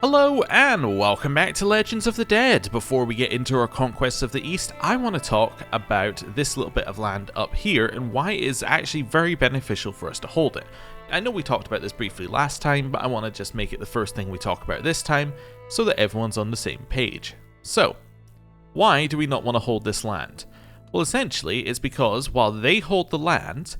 Hello and welcome back to Legends of the Dead. Before we get into our conquests of the East, I want to talk about this little bit of land up here and why it is actually very beneficial for us to hold it. I know we talked about this briefly last time, but I want to just make it the first thing we talk about this time so that everyone's on the same page. So, why do we not want to hold this land? Well, essentially, it's because while they hold the land,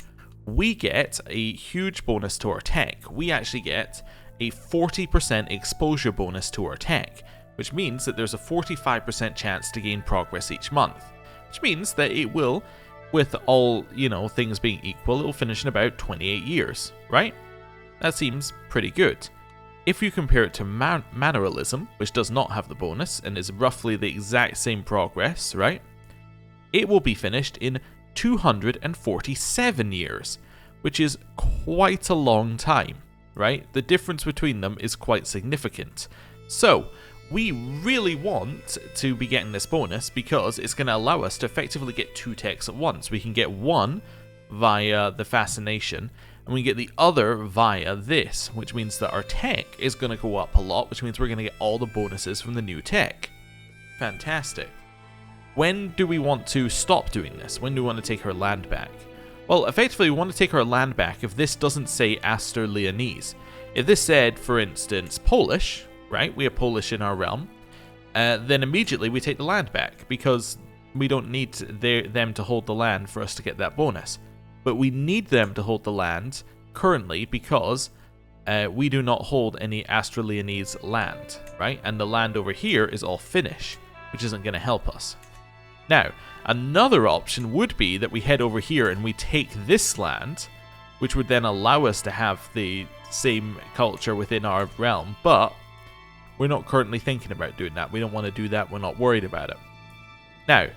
we get a huge bonus to our tech. We actually get a 40% exposure bonus to our tech, which means that there's a 45% chance to gain progress each month, which means that it will, with all, things being equal, it will finish in about 28 years, right? That seems pretty good. If you compare it to Manneralism, which does not have the bonus and is roughly the exact same progress, right? It will be finished in 247 years, which is quite a long time. Right? The difference between them is quite significant. So, we really want to be getting this bonus because it's going to allow us to effectively get two techs at once. We can get one via the fascination, and we get the other via this, which means that our tech is going to go up a lot, which means we're going to get all the bonuses from the new tech. Fantastic. When do we want to stop doing this? When do we want to take our land back? Well, effectively, we want to take our land back if this doesn't say Aster-Leonese. If this said, for instance, Polish, right? We have Polish in our realm. Then immediately we take the land back because we don't need them to hold the land for us to get that bonus. But we need them to hold the land currently because we do not hold any Aster-Leonese land, right? And the land over here is all Finnish, which isn't going to help us. Now, another option would be that we head over here and we take this land, which would then allow us to have the same culture within our realm, but we're not currently thinking about doing that. We don't want to do that. We're not worried about it. Now,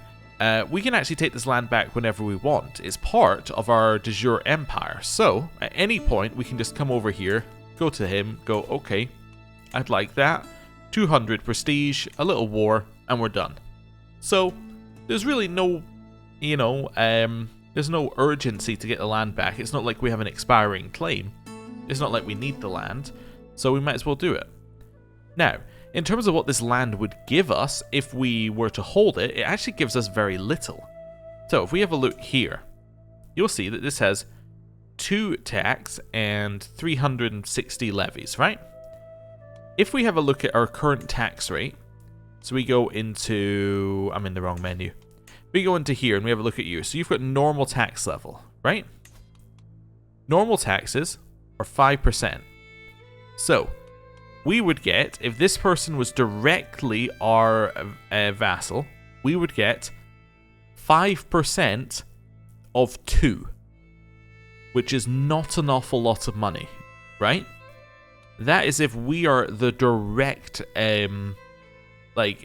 we can actually take this land back whenever we want. It's part of our de jure empire, so at any point we can just come over here, go to him, go, okay, I'd like that, 200 prestige, a little war, and we're done. So, there's really no, there's no urgency to get the land back. It's not like we have an expiring claim. It's not like we need the land, so we might as well do it. Now, in terms of what this land would give us if we were to hold it, it actually gives us very little. So if we have a look here, you'll see that this has 2 tax and 360 levies, right? If we have a look at our current tax rate, so we go into, I'm in the wrong menu. We go into here and we have a look at you. So you've got normal tax level, right? Normal taxes are 5%. So we would get, if this person was directly our vassal, we would get 5% of 2, which is not an awful lot of money, right? That is if we are the direct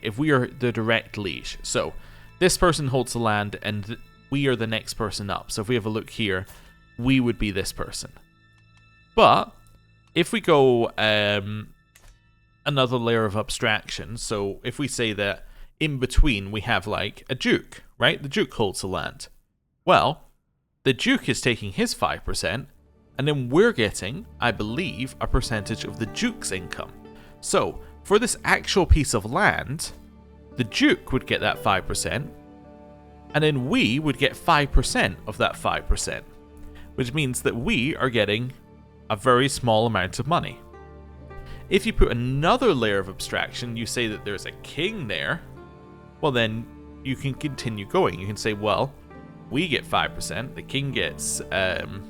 if we are the direct liege. So this person holds the land and we are the next person up. So if we have a look here, we would be this person. But if we go another layer of abstraction, so if we say that in between we have like a duke, right? The duke holds the land. Well, the duke is taking his 5%, and then we're getting, I believe, a percentage of the duke's income. So for this actual piece of land, the duke would get that 5%, and then we would get 5% of that 5%, which means that we are getting a very small amount of money. If you put another layer of abstraction, you say that there's a king there, well then you can continue going. You can say, well, we get 5%, the king gets 5%,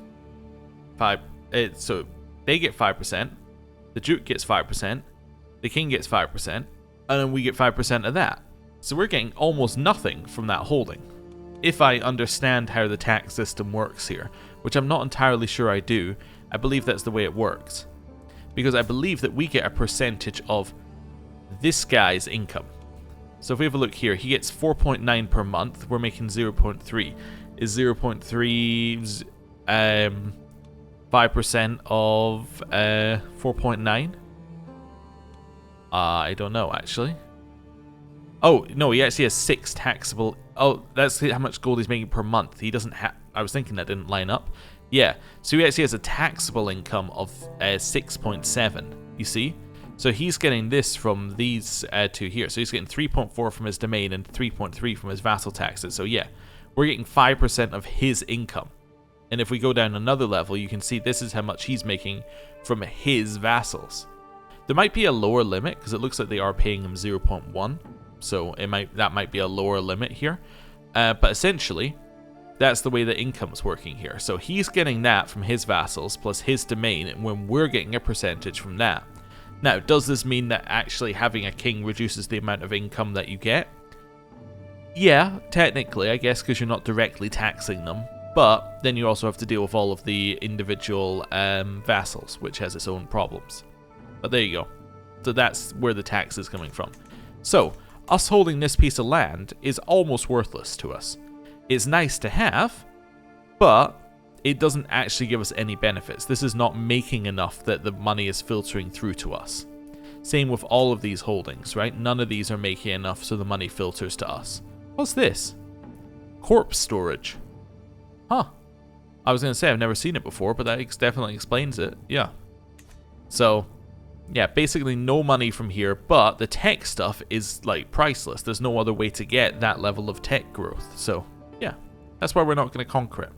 so they get 5%, the duke gets 5%, the king gets 5%, and then we get 5% of that. So we're getting almost nothing from that holding. If I understand how the tax system works here, which I'm not entirely sure I do, I believe that's the way it works. Because I believe that we get a percentage of this guy's income. So if we have a look here, he gets 4.9 per month, we're making 0.3. Is 0.3 5% of 4.9? I don't know, actually. Oh, no, he actually has 6 taxable. Oh, that's how much gold he's making per month. He doesn't have. I was thinking that didn't line up. Yeah, so he actually has a taxable income of 6.7, you see? So he's getting this from these two here. So he's getting 3.4 from his domain and 3.3 from his vassal taxes. So yeah, we're getting 5% of his income. And if we go down another level, you can see this is how much he's making from his vassals. There might be a lower limit because it looks like they are paying him 0.1. So that might be a lower limit here. But essentially, that's the way the income's working here. So he's getting that from his vassals plus his domain, and when we're getting a percentage from that. Now, does this mean that actually having a king reduces the amount of income that you get? Yeah, technically, I guess, because you're not directly taxing them. But then you also have to deal with all of the individual vassals, which has its own problems. But there you go. So that's where the tax is coming from. So, us holding this piece of land is almost worthless to us. It's nice to have, but it doesn't actually give us any benefits. This is not making enough that the money is filtering through to us. Same with all of these holdings, right? None of these are making enough so the money filters to us. What's this? Corpse storage. Huh. I was going to say I've never seen it before, but that definitely explains it. Yeah. So, yeah, basically no money from here, but the tech stuff is like priceless. There's no other way to get that level of tech growth. So, yeah, that's why we're not going to conquer it.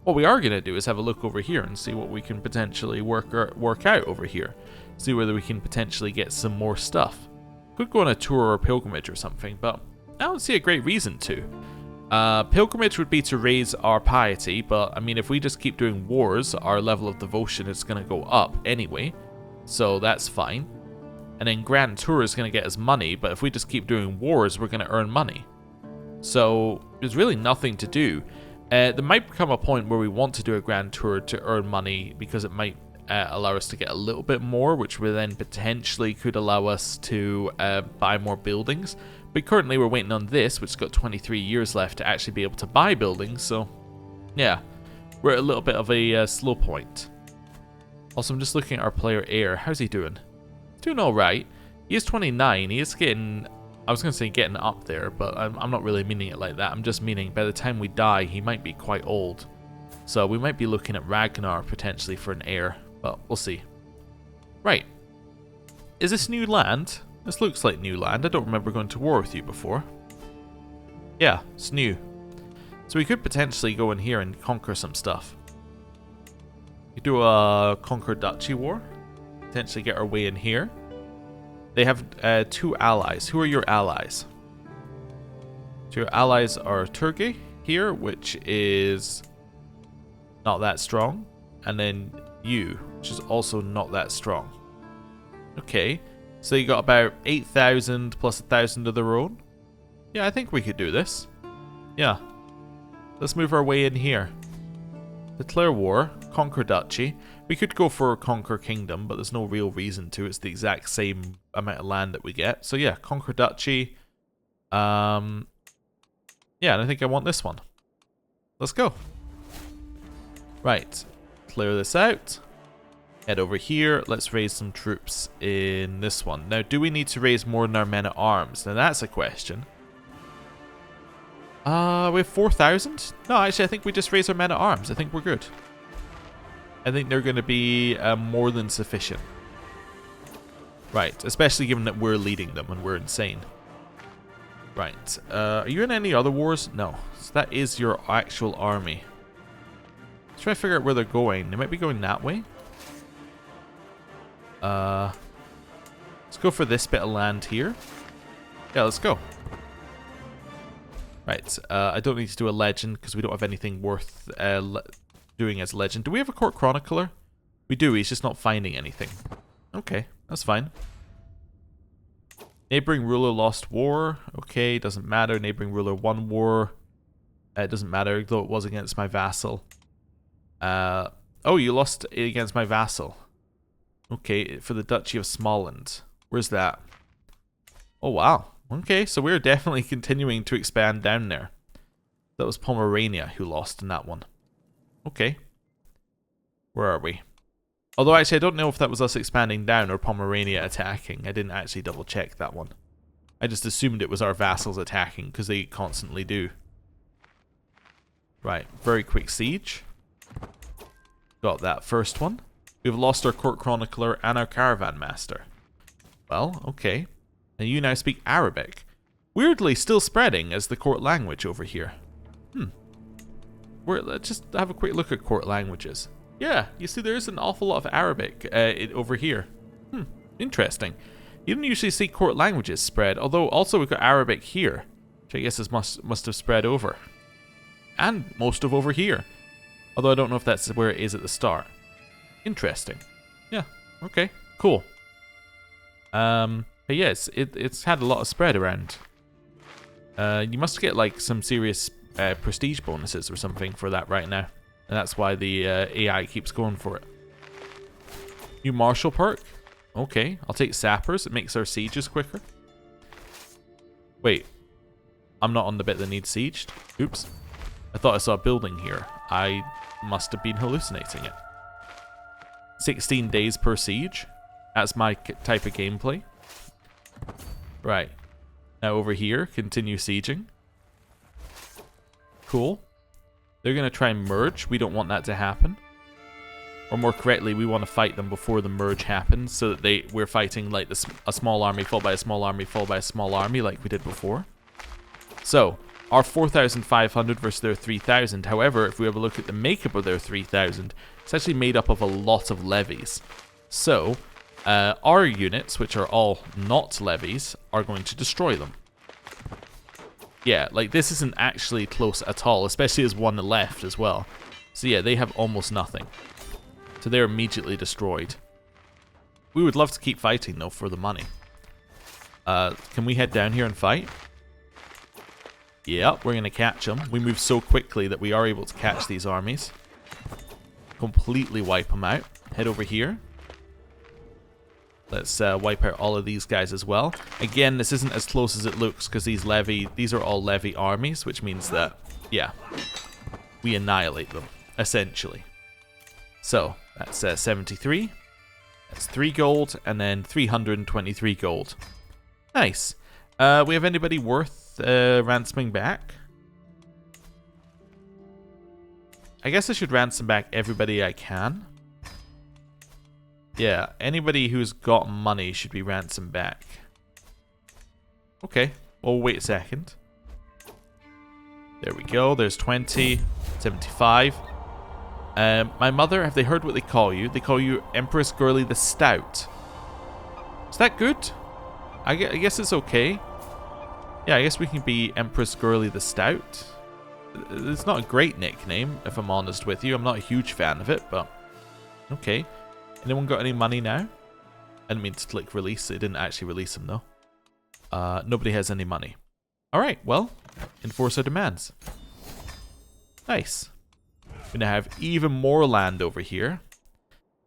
What we are going to do is have a look over here and see what we can potentially work out over here. See whether we can potentially get some more stuff. Could go on a tour or a pilgrimage or something, but I don't see a great reason to. Pilgrimage would be to raise our piety, but I mean, if we just keep doing wars, our level of devotion is going to go up anyway, so that's fine. And then Grand Tour is going to get us money, but if we just keep doing wars, we're going to earn money. So there's really nothing to do. There might become a point where we want to do a Grand Tour to earn money because it might allow us to get a little bit more, which will then potentially could allow us to buy more buildings. But currently we're waiting on this, which has got 23 years left to actually be able to buy buildings. So yeah, we're at a little bit of a slow point. Also, I'm just looking at our player Air. How's he doing? Doing all right. He is 29. He is getting, I was going to say getting up there, but I'm not really meaning it like that. I'm just meaning by the time we die, he might be quite old. So we might be looking at Ragnar potentially for an heir, but we'll see. Right. Is this new land? This looks like new land. I don't remember going to war with you before. Yeah, it's new. So we could potentially go in here and conquer some stuff. We do a conquer duchy war. Potentially get our way in here. They have 2 allies. Who are your allies? So your allies are Turkey here, which is not that strong. And then you, which is also not that strong. Okay. So you got about 8,000 plus 1,000 of their own. Yeah, I think we could do this. Yeah. Let's move our way in here. Declare war. Conquer duchy. We could go for conquer kingdom, but there's no real reason to. It's the exact same amount of land that we get. So yeah, conquer duchy. Yeah, and I think I want this one. Let's go. Right. Clear this out. Head over here. Let's raise some troops in this one. Now, do we need to raise more than our men at arms? Now, that's a question. We have 4,000? No, actually, I think we just raise our men at arms. I think we're good. I think they're going to be more than sufficient. Right, especially given that we're leading them and we're insane. Right, are you in any other wars? No. So that is your actual army. Let's try to figure out where they're going. They might be going that way. Let's go for this bit of land here. Yeah, let's go. Right, I don't need to do a legend because we don't have anything worth doing as a legend. Do we have a court chronicler? We do, he's just not finding anything. Okay, that's fine. Neighboring ruler lost war. Okay, doesn't matter. Neighboring ruler won war. It doesn't matter, though it was against my vassal. Oh, you lost against my vassal. Okay, for the Duchy of Småland. Where's that? Oh, wow. Okay, so we're definitely continuing to expand down there. That was Pomerania who lost in that one. Okay. Where are we? Although, actually, I don't know if that was us expanding down or Pomerania attacking. I didn't actually double check that one. I just assumed it was our vassals attacking, because they constantly do. Right, very quick siege. Got that first one. We've lost our court chronicler and our caravan master. Well, okay. And you now speak Arabic. Weirdly still spreading as the court language over here. Let's just have a quick look at court languages. Yeah, you see there is an awful lot of Arabic over here. Interesting. You don't usually see court languages spread, although also we've got Arabic here, which I guess is must have spread over. And most of over here. Although I don't know if that's where it is at the start. Interesting. Yeah, okay, cool. But yes, it's had a lot of spread around. You must get like some serious prestige bonuses or something for that right now. And that's why the AI keeps going for it. New martial perk? Okay, I'll take sappers. It makes our sieges quicker. Wait, I'm not on the bit that needs sieged. Oops. I thought I saw a building here. I must have been hallucinating it. 16 days per siege. That's my type of gameplay. Right. Now over here, continue sieging. Cool. They're going to try and merge. We don't want that to happen. Or more correctly, we want to fight them before the merge happens, so that we're fighting like a small army followed by a small army followed by a small army like we did before. So, our 4,500 versus their 3,000. However, if we have a look at the makeup of their 3,000, it's actually made up of a lot of levies. So, our units, which are all not levies, are going to destroy them. Yeah, like this isn't actually close at all, especially as one left as well. So yeah, they have almost nothing. So they're immediately destroyed. We would love to keep fighting though for the money. Can we head down here and fight? Yep, we're going to catch them. We move so quickly that we are able to catch these armies. Completely wipe them out. Head over here. Let's wipe out all of these guys as well. Again, this isn't as close as it looks because these are all levy armies, which means that, yeah, we annihilate them, essentially. So, that's 73. That's 3 gold, and then 323 gold. Nice. We have anybody worth ransoming back? I guess I should ransom back everybody I can. Yeah, anybody who's got money should be ransomed back. Okay, well, wait a second. There we go, there's 20, 75. My mother, have they heard what they call you? They call you Empress Girly the Stout. Is that good? I guess it's okay. Yeah, I guess we can be Empress Girly the Stout. It's not a great nickname, if I'm honest with you. I'm not a huge fan of it, but okay. Anyone got any money now? I didn't mean to click release. It didn't actually release them, though. Nobody has any money. Alright, well, enforce our demands. Nice. We now have even more land over here.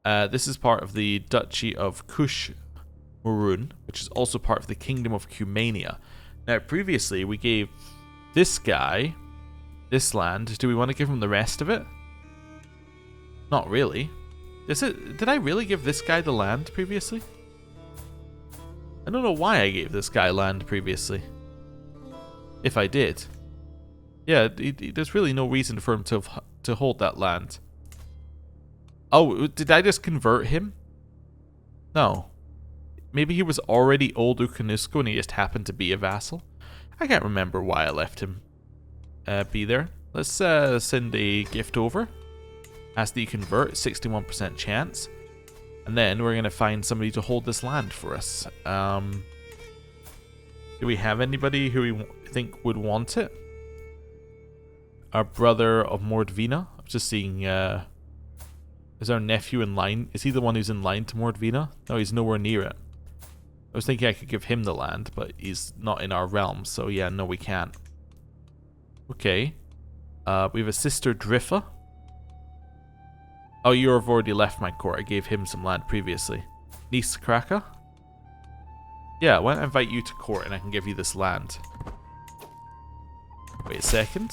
This is part of the Duchy of Kush-Murun, which is also part of the Kingdom of Cumania. Now, previously, we gave this guy this land. Do we want to give him the rest of it? Not really. Did I really give this guy the land previously? I don't know why I gave this guy land previously. If I did. Yeah, there's really no reason for him to hold that land. Oh, did I just convert him? No. Maybe he was already old Ukanusko and he just happened to be a vassal. I can't remember why I left him be there. Let's send a gift over. Ask that you convert, 61% chance. And then we're going to find somebody to hold this land for us. Do we have anybody who we think would want it? Our brother of Mordvina. I'm just seeing, is our nephew in line? Is he the one who's in line to Mordvina? No, he's nowhere near it. I was thinking I could give him the land, but he's not in our realm. So yeah, no, we can't. Okay. We have a sister Driffa. Oh, you have already left my court. I gave him some land previously. Niece Kraka? Yeah, why don't I invite you to court and I can give you this land. Wait a second.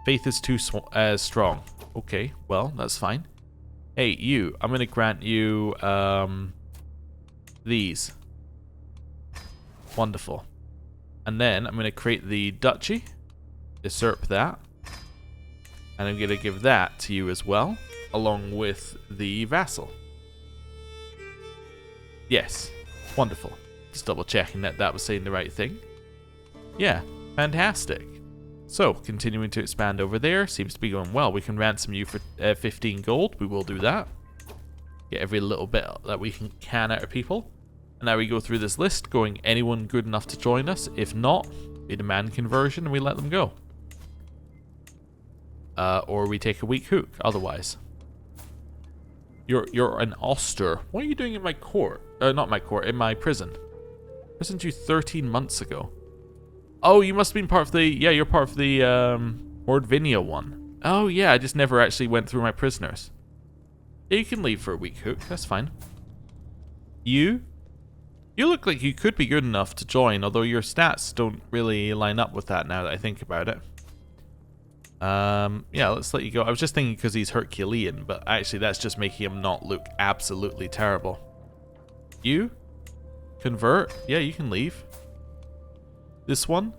Faith is too strong. Okay, well, that's fine. Hey, you. I'm going to grant you these. Wonderful. And then I'm going to create the duchy. Usurp that. And I'm going to give that to you as well, along with the vassal. Yes. Wonderful. Just double checking that that was saying the right thing. Yeah, fantastic. So, continuing to expand over there. Seems to be going well. We can ransom you for 15 gold. We will do that. Get every little bit that we can out of people. And now we go through this list, going anyone good enough to join us. If not, we demand conversion and we let them go. Or we take a weak hook, otherwise. You're an Oster. What are you doing in my court? Not my court, in my prison. Prisoned you 13 months ago. Oh, you must have been part of the... Yeah, you're part of the Mordvinia one. Oh, yeah, I just never actually went through my prisoners. Yeah, you can leave for a weak hook. That's fine. You? You look like you could be good enough to join, although your stats don't really line up with that now that I think about it. Yeah, let's let you go. I was just thinking because he's Herculean, but actually that's just making him not look absolutely terrible. You? Convert? Yeah, you can leave. This one?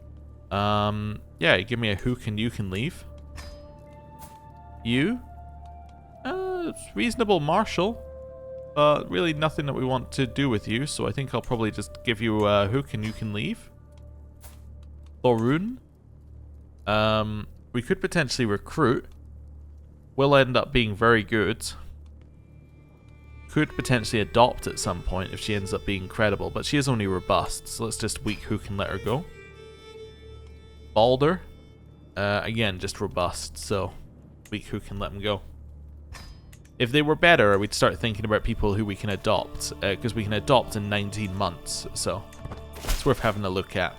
Yeah, you give me a hook and you can leave. You? It's reasonable martial. Really nothing that we want to do with you, so I think I'll probably just give you a hook and you can leave. Thorun? We could potentially recruit. Will end up being very good. Could potentially adopt at some point if she ends up being credible, but she is only robust, so let's just weak hook and let her go. Balder? Again, just robust, so weak hook and let him go. If they were better, we'd start thinking about people who we can adopt, because we can adopt in 19 months, so it's worth having a look at.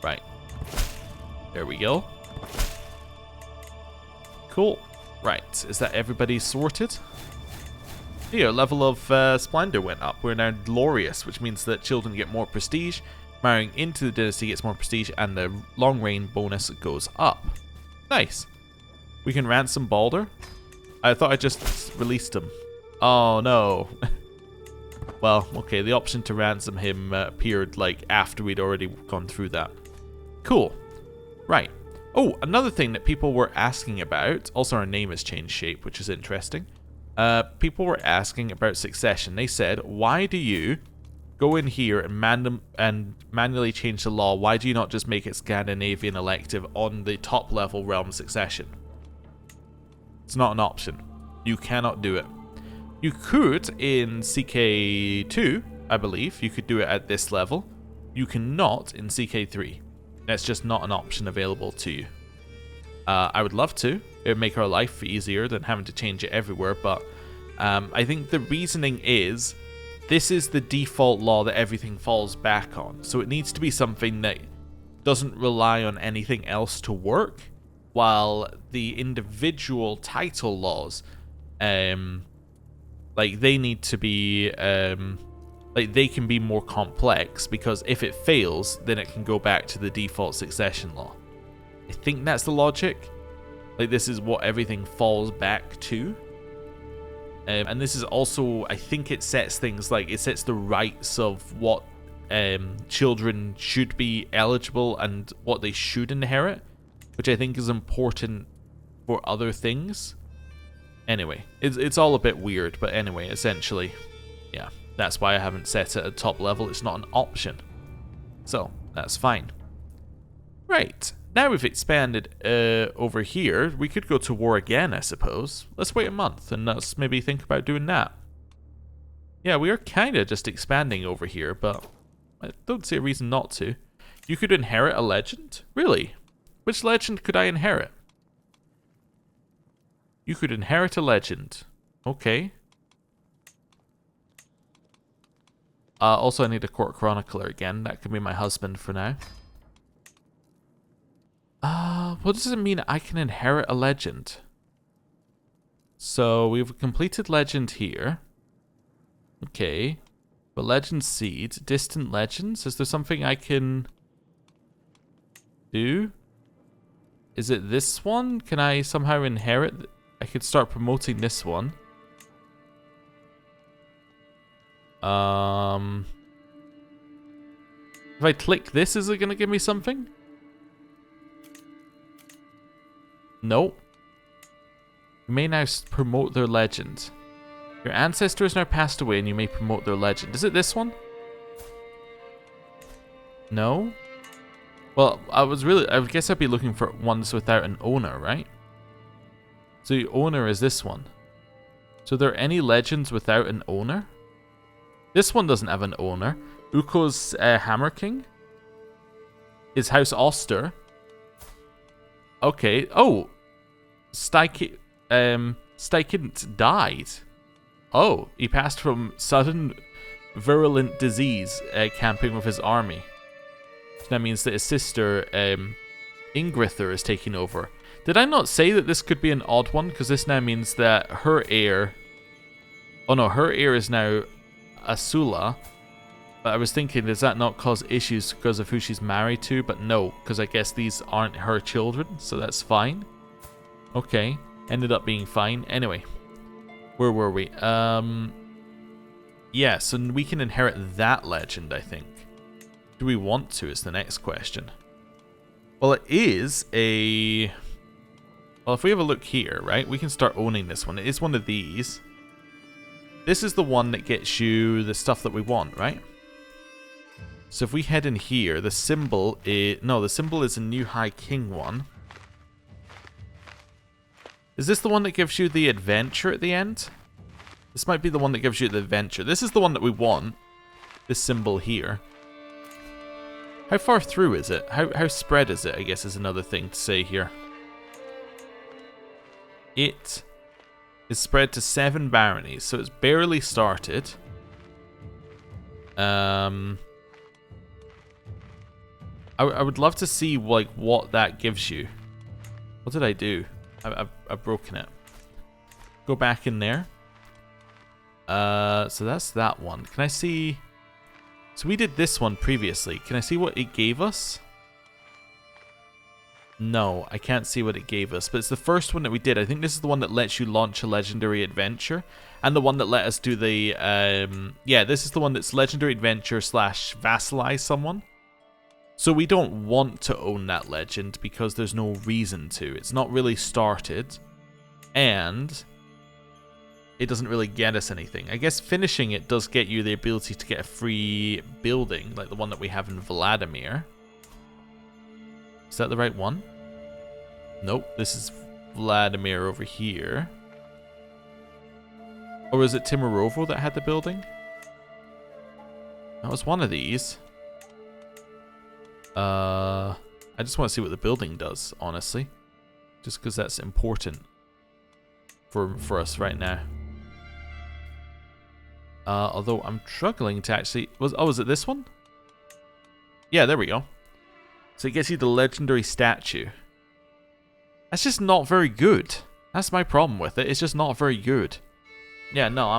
Right. There we go. Cool. Right, is that everybody sorted? Here, level of Splendor went up. We're now glorious, which means that children get more prestige, marrying into the dynasty gets more prestige, and the long reign bonus goes up. Nice. We can ransom Balder. I thought I just released him. Oh no. Well, okay, the option to ransom him appeared like after we'd already gone through that. Cool. Right. Oh, another thing that people were asking about, also our name has changed shape, which is interesting. People were asking about succession. They said, why do you go in here and manually change the law? Why do you not just make it Scandinavian elective on the top level realm succession? It's not an option. You cannot do it. You could in CK2, I believe. You could do it at this level. You cannot in CK3. That's just not an option available to you. I would love to. It would make our life easier than having to change it everywhere, but I think the reasoning is this is the default law that everything falls back on. So it needs to be something that doesn't rely on anything else to work, while the individual title laws, like they need to be, like they can be more complex, because if it fails, then it can go back to the default succession law. I think that's the logic. Like this is what everything falls back to. And this is also, I think it sets things like, it sets the rights of what children should be eligible and what they should inherit, which I think is important for other things. Anyway, it's all a bit weird, but anyway, essentially, yeah, that's why I haven't set it at top level. It's not an option. So, that's fine. Right, now we've expanded over here. We could go to war again, I suppose. Let's wait a month and let's maybe think about doing that. Yeah, we are kind of just expanding over here, but I don't see a reason not to. You could inherit a legend? Really? Which legend could I inherit? You could inherit a legend. Okay. Also, I need a court chronicler again. That could be my husband for now. What does it mean I can inherit a legend? So, we have a completed legend here. Okay. But legend seed. Distant legends. Is there something I can do? Is it this one? Can I somehow inherit? I could start promoting this one. If I click this, is it going to give me something? Nope. You may now promote their legend. Your ancestor has now passed away and you may promote their legend. Is it this one? No? Well, I guess I'd be looking for ones without an owner, right? So the owner is this one. So are there any legends without an owner? This one doesn't have an owner. Ukko's Hammer King? Is House Oster? Okay. Oh! Stykidnt died. Oh, he passed from sudden virulent disease camping with his army. So that means that his sister Ingrither is taking over. Did I not say that this could be an odd one? Because this now means that her heir... Oh no, her heir is now Asula. But I was thinking, does that not cause issues because of who she's married to? But no, because I guess these aren't her children, so that's fine. Okay, ended up being fine. Anyway, where were we? Yeah, so we can inherit that legend, I think. Do we want to is the next question. Well, it is a... Well, if we have a look here, right, we can start owning this one. It is one of these. This is the one that gets you the stuff that we want, right? So if we head in here, the symbol is... No, the symbol is a new High King one. Is this the one that gives you the adventure at the end? This might be the one that gives you the adventure. This is the one that we want. This symbol here. How far through is it? How spread is it, I guess, is another thing to say here. It is spread to 7 baronies, so it's barely started. I would love to see like what that gives you. What did I do? I've broken it. Go back in there. So that's that one. Can I see? So we did this one previously. Can I see what it gave us? No, I can't see what it gave us, but it's the first one that we did. I think this is the one that lets you launch a legendary adventure, and the one that let us do the, yeah, this is the one that's legendary adventure / vassalize someone. So we don't want to own that legend because there's no reason to. It's not really started, and it doesn't really get us anything. I guess finishing it does get you the ability to get a free building, like the one that we have in Vladimir. Is that the right one? Nope, this is Vladimir over here. Or was it Timorovo that had the building? That was one of these. I just want to see what the building does, honestly. Just because that's important for us right now. Although I'm struggling to actually... was it this one? Yeah, there we go. So it gets you the legendary statue. That's just not very good. That's my problem with it. It's just not very good. Yeah, no,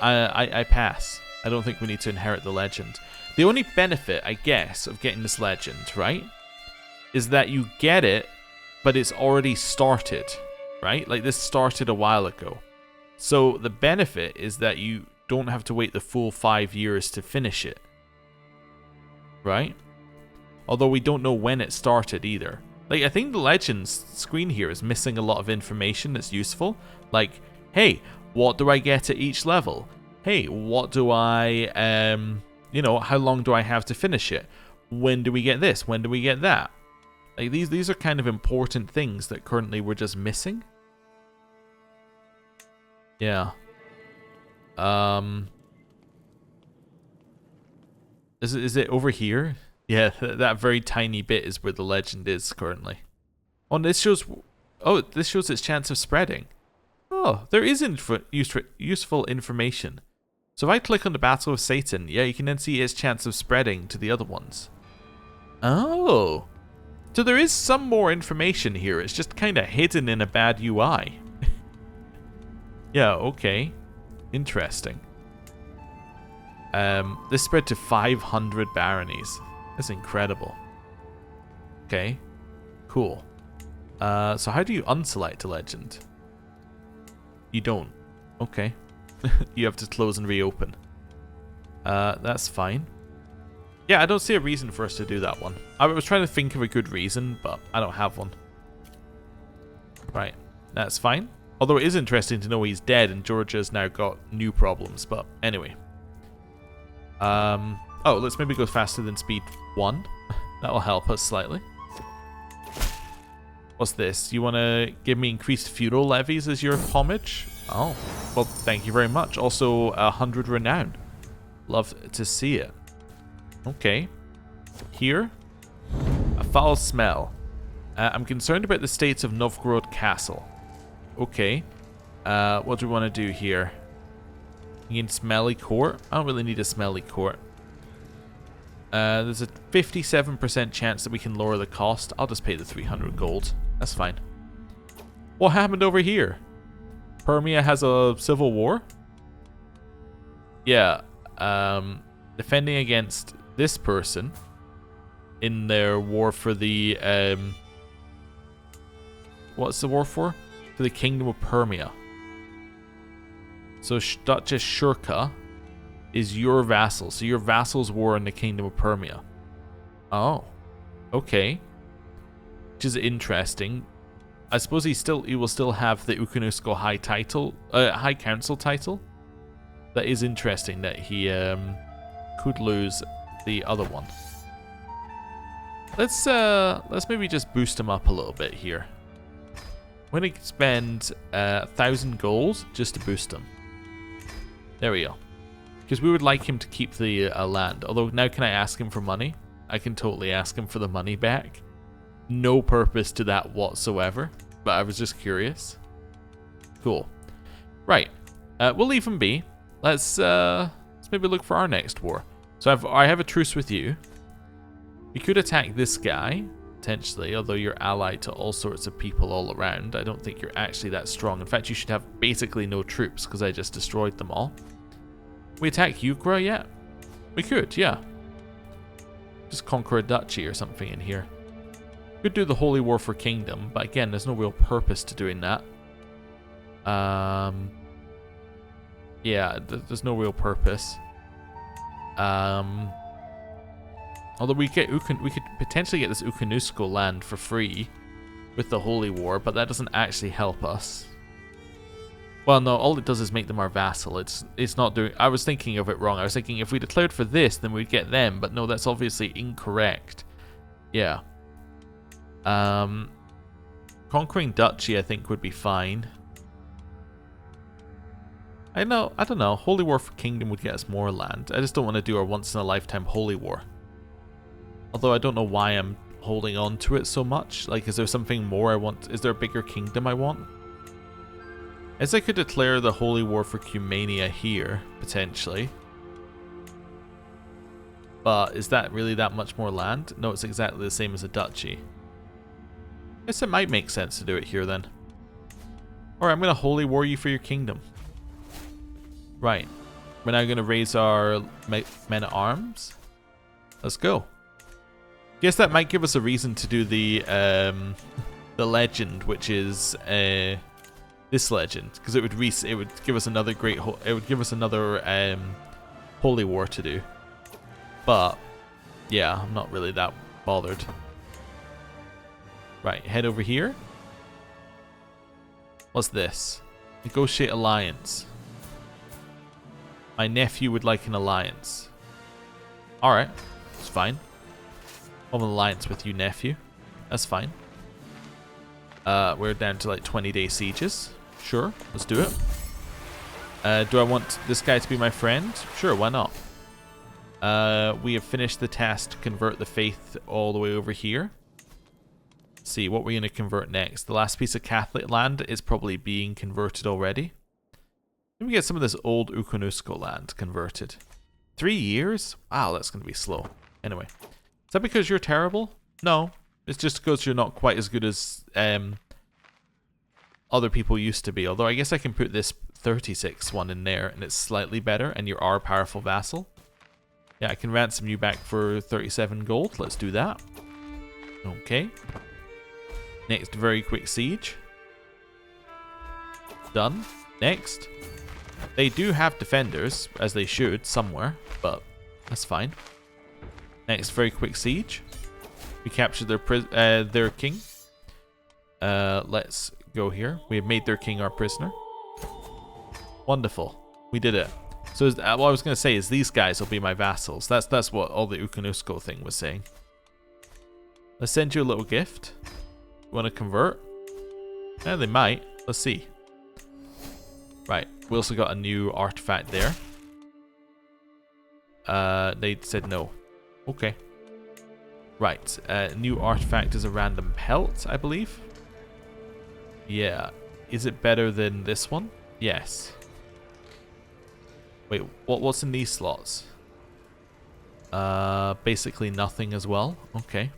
I pass. I don't think we need to inherit the legend. The only benefit, I guess, of getting this legend, right, is that you get it, but it's already started, right? Like, this started a while ago. So the benefit is that you don't have to wait the full 5 years to finish it, right? Although we don't know when it started either. Like, I think the legends screen here is missing a lot of information that's useful. Like, hey, what do I get at each level? Hey, what do I, you know, how long do I have to finish it? When do we get this? When do we get that? Like, these are kind of important things that currently we're just missing. Yeah. Is it over here? Yeah, that very tiny bit is where the legend is currently. Oh, this shows... Oh, this shows its chance of spreading. Oh, there is useful information. So if I click on the Battle of Satan, yeah, you can then see its chance of spreading to the other ones. Oh. So there is some more information here. It's just kind of hidden in a bad UI. Yeah, okay. Interesting. This spread to 500 baronies. That's incredible. Okay. Cool. So how do you unselect a legend? You don't. Okay. You have to close and reopen. That's fine. Yeah, I don't see a reason for us to do that one. I was trying to think of a good reason, but I don't have one. Right. That's fine. Although it is interesting to know he's dead and Georgia's now got new problems. But anyway. Oh, let's maybe go faster than speed 1. That'll help us slightly. What's this? You want to give me increased feudal levies as your homage? Oh, well, thank you very much. Also, 100 renown. Love to see it. Okay. Here. A foul smell. I'm concerned about the states of Novgorod Castle. Okay. What do we want to do here? You need smelly court? I don't really need a smelly court. There's a 57% chance that we can lower the cost. I'll just pay the 300 gold. That's fine. What happened over here? Permia has a civil war? Yeah. Defending against this person in their war for the... what's the war for? For the Kingdom of Permia. So Duchess Shurka is your vassal. So your vassal's war in the Kingdom of Permia. Oh. Okay. Which is interesting. I suppose he will still have the Ukunusko High Council title. That is interesting that he could lose the other one. Let's maybe just boost him up a little bit here. I'm gonna spend 1,000 gold just to boost him. There we go. Because we would like him to keep the land. Although now can I ask him for money? I can totally ask him for the money back. No purpose to that whatsoever. But I was just curious. Cool. Right. We'll leave him be. Let's maybe look for our next war. So I have a truce with you. We could attack this guy, potentially, although you're allied to all sorts of people all around. I don't think you're actually that strong. In fact, you should have basically no troops, because I just destroyed them all. We attack Ukra yet? We could, yeah. Just conquer a duchy or something in here. Could do the Holy War for Kingdom, but again, there's no real purpose to doing that. Yeah, there's no real purpose. Although we could potentially get this Ukunusko land for free with the Holy War, but that doesn't actually help us. Well, no, all it does is make them our vassal. It's not doing... I was thinking of it wrong. I was thinking if we declared for this, then we'd get them, but no, that's obviously incorrect. Yeah. Conquering Duchy, I think, would be fine. I don't know. Holy War for Kingdom would get us more land. I just don't want to do our once-in-a-lifetime Holy War. Although I don't know why I'm holding on to it so much. Like, is there something more I want? Is there a bigger kingdom I want? As I could declare the Holy War for Cumania here, potentially. But is that really that much more land? No, it's exactly the same as a duchy. I guess it might make sense to do it here then. Alright, I'm going to Holy War you for your kingdom. Right. We're now going to raise our men-at-arms. Let's go. Guess that might give us a reason to do the legend, which is this legend, because it would give us another Holy War to do. But yeah, I'm not really that bothered. Right, head over here. What's this? Negotiate alliance. My nephew would like an alliance. Alright, it's fine. I'll have an alliance with you, nephew. That's fine. We're down to like 20-day sieges. Sure, let's do it. Do I want this guy to be my friend? Sure, why not? We have finished the task to convert the faith all the way over here. Let's see, what we're going to convert next. The last piece of Catholic land is probably being converted already. Let me get some of this old Ukunusko land converted. 3 years? Wow, that's going to be slow. Anyway. Is that because you're terrible? No. It's just because you're not quite as good as other people used to be. Although I guess I can put this 36 one in there and it's slightly better and you are a powerful vassal. Yeah, I can ransom you back for 37 gold. Let's do that. Okay. Next, very quick siege. Done. Next. They do have defenders, as they should, somewhere, but that's fine. Next, very quick siege. We captured their king. Let's go here. We have made their king our prisoner. Wonderful. We did it. So what I was going to say is these guys will be my vassals. That's what all the Ukanusko thing was saying. Let's send you a little gift. You want to convert? Yeah, they might. Let's see. Right. We also got a new artifact there. They said no. Okay. Right. New artifact is a random pelt, I believe. Yeah. Is it better than this one? Yes. Wait, what's in these slots? Basically nothing as well. Okay.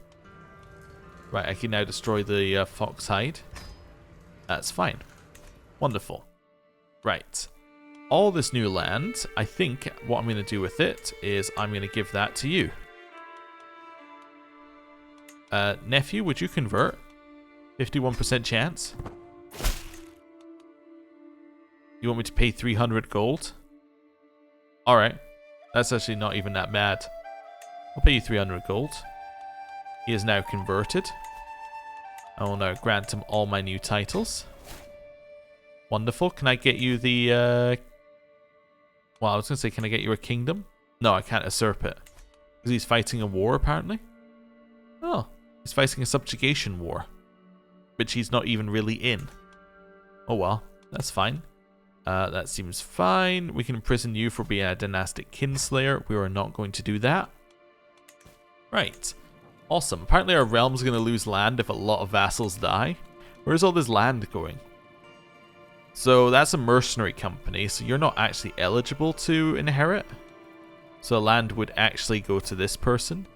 Right, I can now destroy the fox hide. That's fine. Wonderful. Right. All this new land, I think what I'm going to do with it is I'm going to give that to you. Nephew, would you convert? 51% chance. You want me to pay 300 gold? Alright. That's actually not even that bad. I'll pay you 300 gold. He is now converted. I will now grant him all my new titles. Wonderful. Can I get you the... Well, I was going to say, can I get you a kingdom? No, I can't usurp it. Because he's fighting a war, apparently. Oh, he's fighting a subjugation war. Which he's not even really in. Oh well, that's fine. That seems fine. We can imprison you for being a dynastic kinslayer. We are not going to do that. Right. Awesome. Apparently our realm's going to lose land if a lot of vassals die. Where's all this land going? So that's a mercenary company, so you're not actually eligible to inherit. So land would actually go to this person,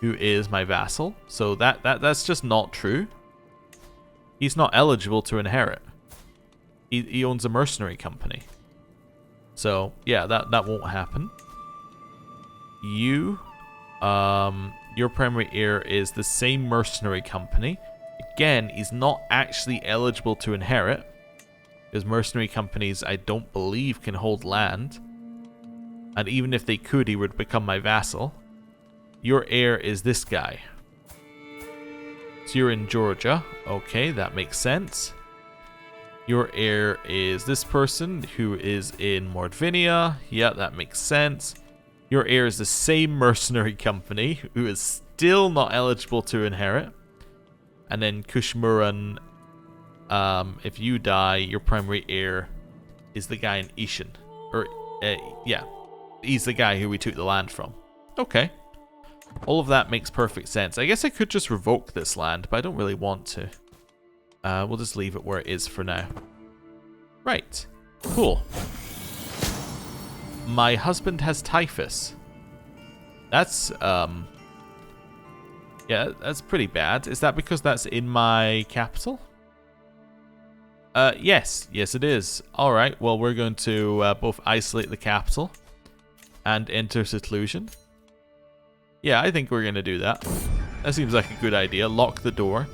who is my vassal. So that's just not true. He's not eligible to inherit. He owns a mercenary company. So yeah, that won't happen. You, your primary heir is the same mercenary company. Again, he's not actually eligible to inherit. Because mercenary companies, I don't believe, can hold land. And even if they could, he would become my vassal. Your heir is this guy. So you're in Georgia. Okay, that makes sense. Your heir is this person who is in Mordvinia. Yeah, that makes sense. Your heir is the same mercenary company who is still not eligible to inherit. And then Kushmuran, if you die, your primary heir is the guy in Ishan. Or, yeah, he's the guy who we took the land from. Okay. All of that makes perfect sense. I guess I could just revoke this land, but I don't really want to. We'll just leave it where it is for now. Right. Cool. My husband has typhus. That's, yeah, that's pretty bad. Is that because that's in my capital? Yes. Yes, it is. Alright, well, we're going to both isolate the capital and enter seclusion. Yeah, I think we're going to do that. That seems like a good idea. Lock the door.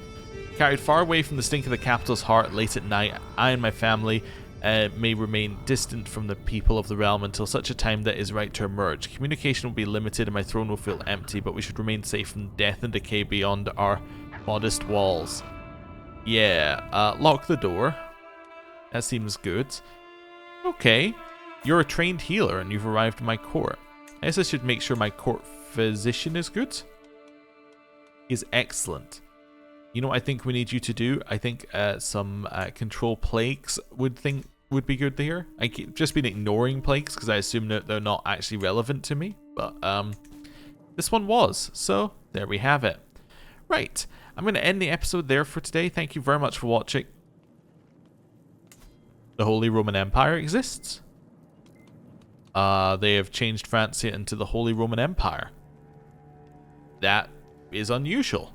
Carried far away from the stink of the capital's heart late at night, I and my family may remain distant from the people of the realm until such a time that it is right to emerge. Communication will be limited and my throne will feel empty, but we should remain safe from death and decay beyond our modest walls. Yeah, lock the door. That seems good. Okay, you're a trained healer and you've arrived at my court. I guess I should make sure my court physician is good. He's excellent. You know what I think we need you to do? I think some control plagues would be good here. I keep just been ignoring plagues because I assume that they're not actually relevant to me. But this one was. So there we have it. Right. I'm going to end the episode there for today. Thank you very much for watching. The Holy Roman Empire exists. They have changed Francia into the Holy Roman Empire. That is unusual.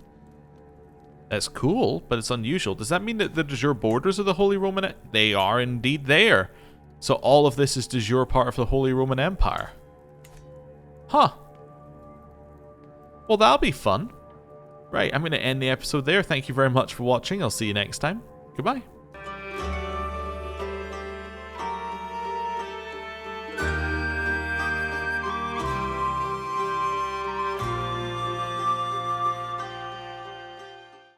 That's cool, but it's unusual. Does that mean that the de jure borders of the Holy Roman... They are indeed there. So all of this is de jure part of the Holy Roman Empire. Huh. Well, that'll be fun. Right, I'm going to end the episode there. Thank you very much for watching. I'll see you next time. Goodbye.